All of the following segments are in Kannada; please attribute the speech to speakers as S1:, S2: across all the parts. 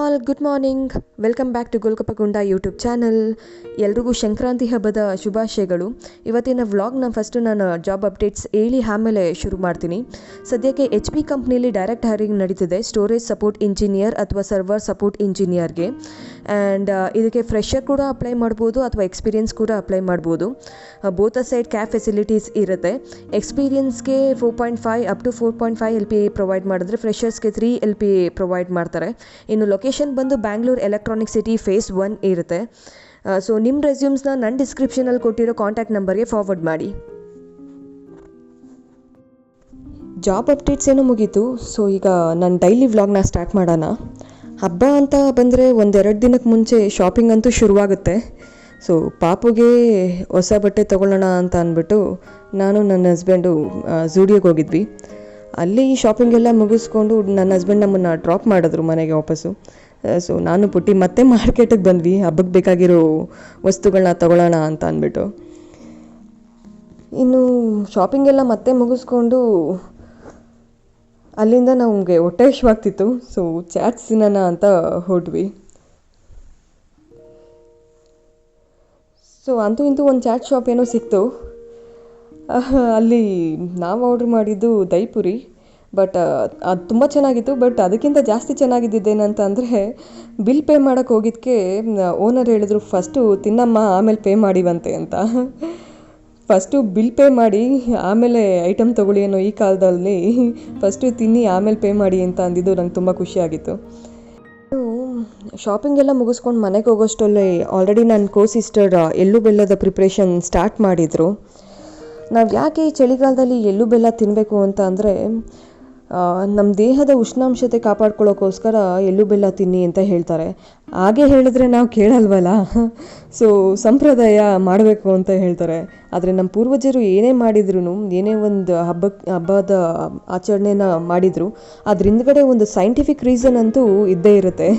S1: All, good morning. Welcome back to ಗೋಲ್ಗಪ್ಪಗುಂಡ ಯೂಟ್ಯೂಬ್ ಚಾನಲ್. ಎಲ್ರಿಗೂ ಸಂಕ್ರಾಂತಿ ಹಬ್ಬದ ಶುಭಾಶಯಗಳು. ಇವತ್ತಿನ ವ್ಲಾಗ್ನ ಫಸ್ಟು ನಾನು ಜಾಬ್ ಅಪ್ಡೇಟ್ಸ್ ಹೇಳಿ ಆಮೇಲೆ ಶುರು ಮಾಡ್ತೀನಿ. ಸದ್ಯಕ್ಕೆ HP ಕಂಪ್ನಿಲಿ ಡೈರೆಕ್ಟ್ ಹೈರಿಂಗ್ ನಡೀತಿದೆ, ಸ್ಟೋರೇಜ್ ಸಪೋರ್ಟ್ ಇಂಜಿನಿಯರ್ ಅಥವಾ ಸರ್ವರ್ ಸಪೋರ್ಟ್ ಇಂಜಿನಿಯರ್ಗೆ. ಆ್ಯಂಡ್ ಇದಕ್ಕೆ ಫ್ರೆಷರ್ ಕೂಡ ಅಪ್ಲೈ ಮಾಡ್ಬೋದು ಅಥವಾ ಎಕ್ಸ್ಪೀರಿಯನ್ಸ್ ಕೂಡ ಅಪ್ಲೈ ಮಾಡ್ಬೋದು. ಬೋತ್ ಸೈಡ್ ಕ್ಯಾಬ್ ಫೆಸಿಲಿಟೀಸ್ ಇರುತ್ತೆ. ಎಕ್ಸ್ಪೀರಿಯನ್ಸ್ಗೆ 4.5 ಅಪ್ ಟು 4.5 LPA ಪ್ರೊವೈಡ್ ಮಾಡಿದ್ರೆ, ಫ್ರೆಷರ್ಸ್ಗೆ 3 LPA ಪ್ರೊವೈಡ್ ಮಾಡ್ತಾರೆ. ಇನ್ನು ಲೊಕೇಶನ್ ಬಂದು ಬ್ಯಾಂಗ್ಳೂರ್ ಎಲೆಕ್ಟ್ರಾನಿಕ್ ಸಿಟಿ ಫೇಸ್ 1 ಇರುತ್ತೆ. ಸೊ ನಿಮ್ಮ ರೆಸ್ಯೂಮ್ಸ್ನ ನನ್ನ ಡಿಸ್ಕ್ರಿಪ್ಷನಲ್ಲಿ ಕೊಟ್ಟಿರೋ ಕಾಂಟ್ಯಾಕ್ಟ್ ನಂಬರ್ಗೆ ಫಾರ್ವರ್ಡ್ ಮಾಡಿ. ಜಾಬ್ ಅಪ್ಡೇಟ್ಸ್ ಏನೋ ಮುಗೀತು. ಸೊ ಈಗ ನಾನು ಡೈಲಿ ವ್ಲಾಗ್ನ ಸ್ಟಾರ್ಟ್ ಮಾಡೋಣ. ಹಬ್ಬ ಅಂತ ಬಂದರೆ 1-2 ದಿನಕ್ಕೆ ಮುಂಚೆ ಶಾಪಿಂಗ್ ಅಂತೂ ಶುರುವಾಗುತ್ತೆ. ಸೊ ಪಾಪುಗೆ ಹೊಸ ಬಟ್ಟೆ ತೊಗೊಳ್ಳೋಣ ಅಂತ ಅಂದ್ಬಿಟ್ಟು ನಾನು ನನ್ನ ಹಸ್ಬೆಂಡು ಝೂಡಿಯೋಗೆ ಹೋಗಿದ್ವಿ. ಅಲ್ಲಿ ಶಾಪಿಂಗ್ ಎಲ್ಲ ಮುಗಿಸ್ಕೊಂಡು ನನ್ನ ಹಸ್ಬೆಂಡ್ ನಮ್ಮನ್ನು ಡ್ರಾಪ್ ಮಾಡಿದ್ರು ಮನೆಗೆ ವಾಪಸ್ಸು. ಸೊ ನಾನು ಪುಟ್ಟಿ ಮತ್ತೆ ಮಾರ್ಕೆಟಿಗೆ ಬಂದ್ವಿ, ಹಬ್ಬಕ್ಕೆ ಬೇಕಾಗಿರೋ ವಸ್ತುಗಳನ್ನ ತೊಗೊಳ್ಳೋಣ ಅಂತ ಅಂದ್ಬಿಟ್ಟು. ಇನ್ನು ಶಾಪಿಂಗ್ ಎಲ್ಲ ಮತ್ತೆ ಮುಗಿಸ್ಕೊಂಡು ಅಲ್ಲಿಂದ ನಮಗೆ ಹೊಟ್ಟೆ ಹಸಿವಾಗ್ತಿತ್ತು. ಸೊ ಚಾಟ್ಸ್ ತಿನ್ನೋಣ ಅಂತ ಹೊರಟ್ವಿ. ಸೊ ಅಂತೂ ಇಂತೂ ಒಂದು ಚಾಟ್ ಶಾಪ್ ಏನೋ ಸಿಕ್ತು. ಅಲ್ಲಿ ನಾವು ಆರ್ಡ್ರ್ ಮಾಡಿದ್ದು ದಹಿಪುರಿ. ಬಟ್ ಅದು ತುಂಬ ಚೆನ್ನಾಗಿತ್ತು. ಬಟ್ ಅದಕ್ಕಿಂತ ಜಾಸ್ತಿ ಚೆನ್ನಾಗಿದ್ದೇನಂತ ಅಂದರೆ, ಬಿಲ್ ಪೇ ಮಾಡೋಕ್ಕೆ ಹೋಗಿದ್ದಕ್ಕೆ ಓನರ್ ಹೇಳಿದ್ರು, ಫಸ್ಟು ತಿನ್ನಮ್ಮ ಆಮೇಲೆ ಪೇ ಮಾಡಿವಂತೆ ಅಂತ. ಫಸ್ಟು ಬಿಲ್ ಪೇ ಮಾಡಿ ಆಮೇಲೆ ಐಟಮ್ ತೊಗೊಳ್ಳಿ ಅನ್ನೋ ಈ ಕಾಲದಲ್ಲಿ ಫಸ್ಟು ತಿನ್ನಿ ಆಮೇಲೆ ಪೇ ಮಾಡಿ ಅಂತ ಅಂದಿದ್ದು ನಂಗೆ ತುಂಬ ಖುಷಿಯಾಗಿತ್ತು. ಶಾಪಿಂಗ್ ಎಲ್ಲ ಮುಗಿಸ್ಕೊಂಡು ಮನೆಗೆ ಹೋಗೋಷ್ಟರಲ್ಲಿ ಆಲ್ರೆಡಿ ನನ್ನ ಕೋ ಸಿಸ್ಟರ್ ಎಳ್ಳು ಬೆಲ್ಲದ ಪ್ರಿಪ್ರೇಷನ್ ಸ್ಟಾರ್ಟ್ ಮಾಡಿದರು. ನಾವು ಯಾಕೆ ಈ ಚಳಿಗಾಲದಲ್ಲಿ ಎಳ್ಳು ಬೆಲ್ಲ ತಿನ್ನಬೇಕು ಅಂತ ಅಂದರೆ, ನಮ್ಮ ದೇಹದ ಉಷ್ಣಾಂಶತೆ ಕಾಪಾಡ್ಕೊಳ್ಳೋಕ್ಕೋಸ್ಕರ ಎಳ್ಳು ಬೆಲ್ಲ ತಿನ್ನಿ ಅಂತ ಹೇಳ್ತಾರೆ. ಹಾಗೆ ಹೇಳಿದ್ರೆ ನಾವು ಕೇಳಲ್ವಲ್ಲ. ಸೊ ಸಂಪ್ರದಾಯ ಮಾಡಬೇಕು ಅಂತ ಹೇಳ್ತಾರೆ. ಆದರೆ ನಮ್ಮ ಪೂರ್ವಜರು ಏನೇ ಮಾಡಿದ್ರು, ಏನೇ ಒಂದು ಹಬ್ಬದ ಆಚರಣೆನ ಮಾಡಿದರು, ಅದ್ರ ಹಿಂದ್ಗಡೆ ಒಂದು ಸೈಂಟಿಫಿಕ್ ರೀಸನ್ ಅಂತೂ ಇದ್ದೇ ಇರುತ್ತೆ.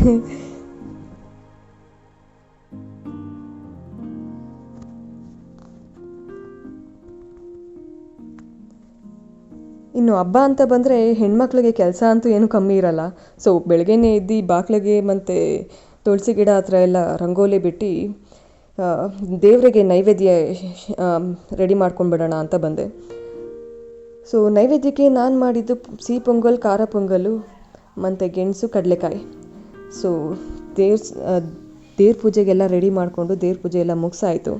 S1: ಇನ್ನು ಹಬ್ಬ ಅಂತ ಬಂದರೆ ಹೆಣ್ಮಕ್ಳಿಗೆ ಕೆಲಸ ಅಂತೂ ಏನು ಕಮ್ಮಿ ಇರಲ್ಲ. ಸೊ ಬೆಳಗ್ಗೆನೇ ಎದ್ದು ಬಾಗಿಲಿಗೆ ಮತ್ತು ತುಳಸಿ ಗಿಡ ಹತ್ರ ಎಲ್ಲ ರಂಗೋಲಿ ಬಿಟ್ಟು ದೇವರಿಗೆ ನೈವೇದ್ಯ ರೆಡಿ ಮಾಡ್ಕೊಂಡ್ಬಿಡೋಣ ಅಂತ ಬಂದೆ. ಸೊ ನೈವೇದ್ಯಕ್ಕೆ ನಾನು ಮಾಡಿದ್ದು ಸಿಹಿ ಪೊಂಗಲ್, ಖಾರ ಪೊಂಗಲು ಮತ್ತು ಗೆಣಸು ಕಡಲೆಕಾಯಿ. ಸೊ ದೇವ್ರ ಪೂಜೆಗೆಲ್ಲ ರೆಡಿ ಮಾಡಿಕೊಂಡು ದೇವ್ರ ಪೂಜೆ ಎಲ್ಲ ಮುಗಿಸಾಯಿತು.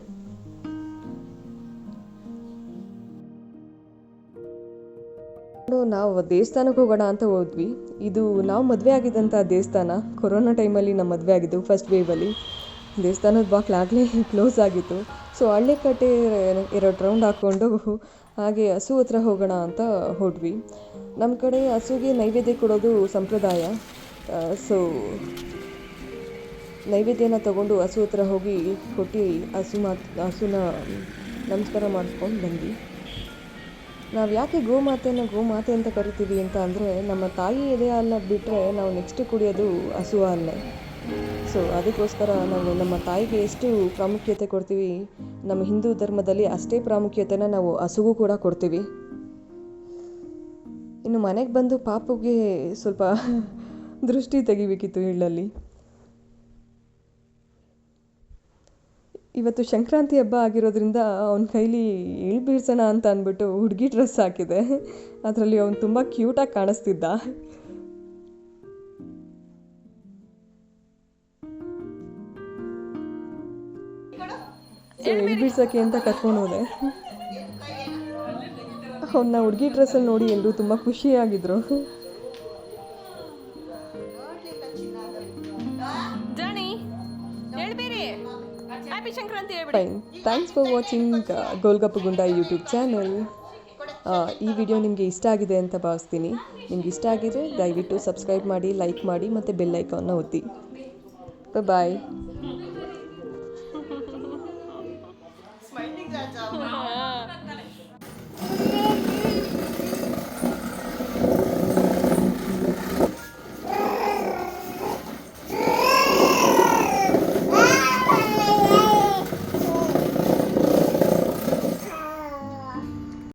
S1: ನಾವು ದೇವಸ್ಥಾನಕ್ಕೆ ಹೋಗೋಣ ಅಂತ ಹೋದ್ವಿ. ಇದು ನಾವು ಮದುವೆ ಆಗಿದ್ದಂಥ ದೇವಸ್ಥಾನ. ಕೊರೋನಾ ಟೈಮಲ್ಲಿ ನಮ್ಮ ಮದುವೆ ಆಗಿದ್ದು, ಫಸ್ಟ್ ವೇವಲ್ಲಿ. ದೇವಸ್ಥಾನದ ಬಾಗಿಲಾಗಲೇ ಕ್ಲೋಸ್ ಆಗಿತ್ತು. ಸೊ ಹಳ್ಳಿಕಟ್ಟೆ 2 ರೌಂಡ್ ಹಾಕ್ಕೊಂಡು ಹಾಗೆ ಹಸು ಹತ್ರ ಹೋಗೋಣ ಅಂತ ಹೊರಟ್ವಿ. ನಮ್ಮ ಕಡೆ ಹಸುಗೆ ನೈವೇದ್ಯ ಕೊಡೋದು ಸಂಪ್ರದಾಯ. ಸೊ ನೈವೇದ್ಯನ ತೊಗೊಂಡು ಹಸು ಹತ್ರ ಹೋಗಿ ಕೊಟ್ಟು ಹಸುನ ನಮಸ್ಕಾರ ಮಾಡಿಸ್ಕೊಂಡು ಬಂದ್ವಿ. ನಾವು ಯಾಕೆ ಗೋಮಾತೆ ಅಂತ ಕರಿತೀವಿ ಅಂತ ಅಂದರೆ, ನಮ್ಮ ತಾಯಿ ಎದೆ ಹಾಲನ್ನ ಬಿಟ್ಟರೆ ನಾವು ನೆಕ್ಸ್ಟ್ ಕುಡಿಯೋದು ಹಸು ಹಾಲನ್ನೇ. ಸೊ ಅದಕ್ಕೋಸ್ಕರ ನಾವು ನಮ್ಮ ತಾಯಿಗೆ ಎಷ್ಟು ಪ್ರಾಮುಖ್ಯತೆ ಕೊಡ್ತೀವಿ, ನಮ್ಮ ಹಿಂದೂ ಧರ್ಮದಲ್ಲಿ ಅಷ್ಟೇ ಪ್ರಾಮುಖ್ಯತೆನ ನಾವು ಹಸುಗೂ ಕೂಡ ಕೊಡ್ತೀವಿ. ಇನ್ನು ಮನೆಗೆ ಬಂದು ಪಾಪುಗೆ ಸ್ವಲ್ಪ ದೃಷ್ಟಿ ತೆಗಿಬೇಕಿತ್ತು ಇಳ್ಳಲ್ಲಿ. ಇವತ್ತು ಸಂಕ್ರಾಂತಿ ಹಬ್ಬ ಆಗಿರೋದ್ರಿಂದ ಅವನ ಕೈಲಿ ಎಳ್ಳು ಬೀರ್ಸೋಣ ಅಂತ ಅಂದ್ಬಿಟ್ಟು ಹುಡುಗಿ ಡ್ರೆಸ್ ಹಾಕಿದೆ. ಅದರಲ್ಲಿ ಅವನು ತುಂಬ ಕ್ಯೂಟಾಗಿ ಕಾಣಿಸ್ತಿದ್ದ. ಎಳ್ಳು ಬೀರ್ಸೋಕ್ಕೆ ಅಂತ ಕರ್ಕೊಂಡು ಹೋದೆ. ಅವನ್ನ ಹುಡುಗಿ ಡ್ರೆಸ್ಸಲ್ಲಿ ನೋಡಿ ಎಲ್ಲರೂ ತುಂಬ ಖುಷಿಯಾಗಿದ್ರು. ಫೈನ್, ಥ್ಯಾಂಕ್ಸ್ ಫಾರ್ ವಾಚಿಂಗ್ ಗೋಲ್ಗಪ್ಪಗುಂಡ ಯೂಟ್ಯೂಬ್ ಚಾನಲ್. ಈ ವಿಡಿಯೋ ನಿಮಗೆ ಇಷ್ಟ ಆಗಿದೆ ಅಂತ ಭಾವಿಸ್ತೀನಿ. ನಿಮ್ಗೆ ಇಷ್ಟ ಆಗಿದ್ರೆ ದಯವಿಟ್ಟು ಸಬ್ಸ್ಕ್ರೈಬ್ ಮಾಡಿ, ಲೈಕ್ ಮಾಡಿ ಮತ್ತು ಬೆಲ್ ಐಕಾನ್ನ ಒತ್ತಿ. ಬಾಯ್.